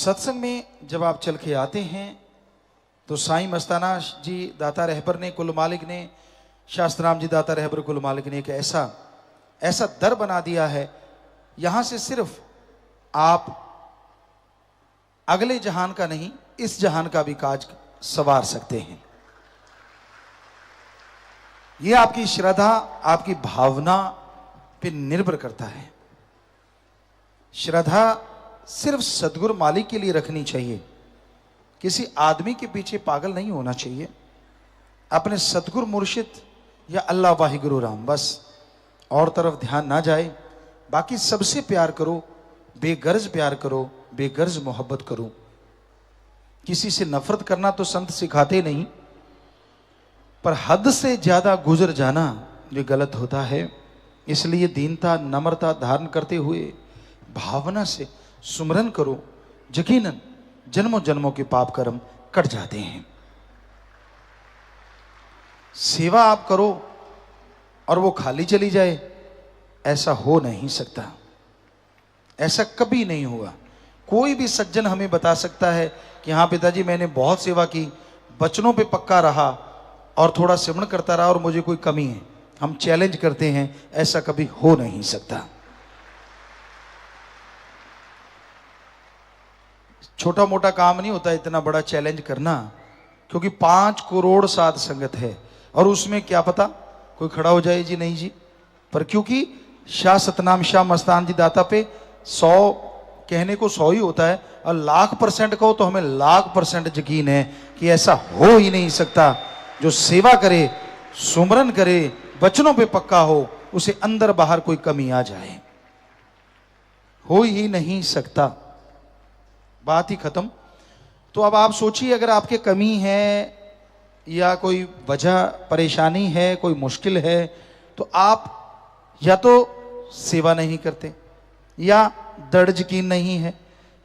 सत्संग में जब आप चल के आते हैं तो साईं मस्ताना जी दाता रहबर ने, कुल मालिक ने, शास्त्राम जी दाता रहबर कुल मालिक ने एक ऐसा दर बना दिया है, यहां से सिर्फ आप अगले जहान का नहीं, इस जहान का भी काज सवार सकते हैं। यह आपकी श्रद्धा, आपकी भावना पे निर्भर करता है। श्रद्धा सिर्फ सदगुरु मालिक के लिए रखनी चाहिए, किसी आदमी के पीछे पागल नहीं होना चाहिए। अपने सतगुरु मुर्शिद या अल्लाह वाहिगुरु राम, बस और तरफ ध्यान ना जाए। बाकी सबसे प्यार करो, बेगर्ज प्यार करो, बेगर्ज मोहब्बत करो। किसी से नफरत करना तो संत सिखाते नहीं, पर हद से ज्यादा गुजर जाना ये गलत होता है। इसलिए दीनता, नम्रता धारण करते हुए भावना से सुमरन करो, यकीनन जन्मों जन्मों के पाप कर्म कट जाते हैं। सेवा आप करो और वो खाली चली जाए, ऐसा हो नहीं सकता। ऐसा कभी नहीं हुआ। कोई भी सज्जन हमें बता सकता है कि हाँ पिताजी मैंने बहुत सेवा की, बचनों पे पक्का रहा और थोड़ा सिमरण करता रहा और मुझे कोई कमी है। हम चैलेंज करते हैं, ऐसा कभी हो नहीं सकता। छोटा मोटा काम नहीं होता इतना बड़ा चैलेंज करना, क्योंकि 5 करोड़ साध संगत है और उसमें क्या पता कोई खड़ा हो जाए जी नहीं जी। पर क्योंकि शाह सतनाम शाह मस्तान जी दाता पे 100 कहने को 100 ही होता है और 1,00,000% कहो तो हमें 1,00,000% यकीन है कि ऐसा हो ही नहीं सकता। जो सेवा करे, सुमरन करे, बचनों पे पक्का हो, उसे अंदर बाहर कोई कमी आ जाए, हो ही नहीं सकता। बात ही खत्म। तो अब आप सोचिए, अगर आपके कमी है या कोई वजह परेशानी है, कोई मुश्किल है, तो आप या तो सेवा नहीं करते, या दृढ़ यकीन नहीं है,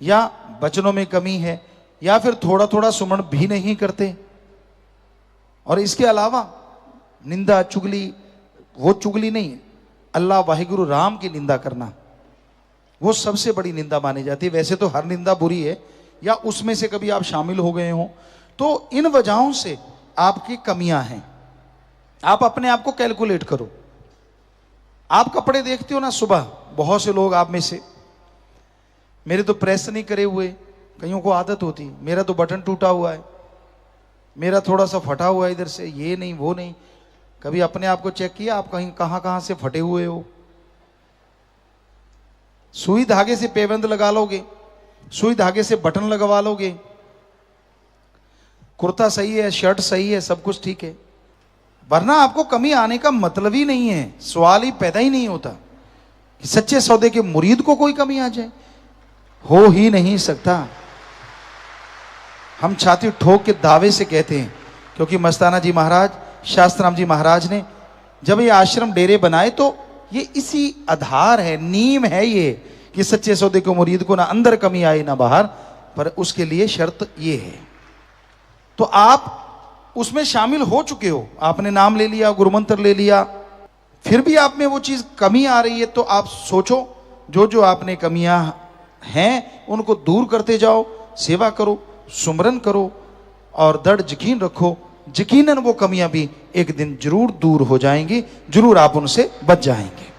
या वचनों में कमी है, या फिर थोड़ा थोड़ा सुमरण भी नहीं करते। और इसके अलावा निंदा, चुगली, वो चुगली नहीं, अल्लाह वाहिगुरु राम की निंदा करना, वो सबसे बड़ी निंदा मानी जाती है। वैसे तो हर निंदा बुरी है, या उसमें से कभी आप शामिल हो गए हो, तो इन वजहों से आपकी कमियां हैं। आप अपने आप को कैलकुलेट करो। आप कपड़े देखते हो ना सुबह, बहुत से लोग आप में से, मेरे तो प्रेस नहीं करे हुए, कईयों को आदत होती, मेरा तो बटन टूटा हुआ है, मेरा थोड़ा सा फटा हुआ है इधर से, ये नहीं वो नहीं। कभी अपने आप को चेक किया आप कहीं कहां से फटे हुए हो? सुई धागे से पेबंद लगा लोगे, सुई धागे से बटन लगवा लोगे, कुर्ता सही है, शर्ट सही है, सब कुछ ठीक है, वरना आपको कमी आने का मतलब ही नहीं है। सवाल ही पैदा ही नहीं होता कि सच्चे सौदे के मुरीद को कोई कमी आ जाए, हो ही नहीं सकता। हम छाती ठोक के दावे से कहते हैं, क्योंकि मस्ताना जी महाराज, शास्त्राम जी महाराज ने जब ये आश्रम डेरे बनाए तो ये इसी आधार है, नीम है ये, कि सच्चे सौदे को मुरीद को ना अंदर कमी आए ना बाहर, पर उसके लिए शर्त ये है। तो आप उसमें शामिल हो चुके हो, आपने नाम ले लिया, गुरुमंत्र ले लिया, फिर भी आप में वो चीज कमी आ रही है, तो आप सोचो जो जो आपने कमियां हैं उनको दूर करते जाओ, सेवा करो, सुमरन करो और दृढ़ यकीन रखो, यकीनन वो कमियां भी एक दिन जरूर दूर हो जाएंगी, जरूर आप उनसे बच जाएंगे।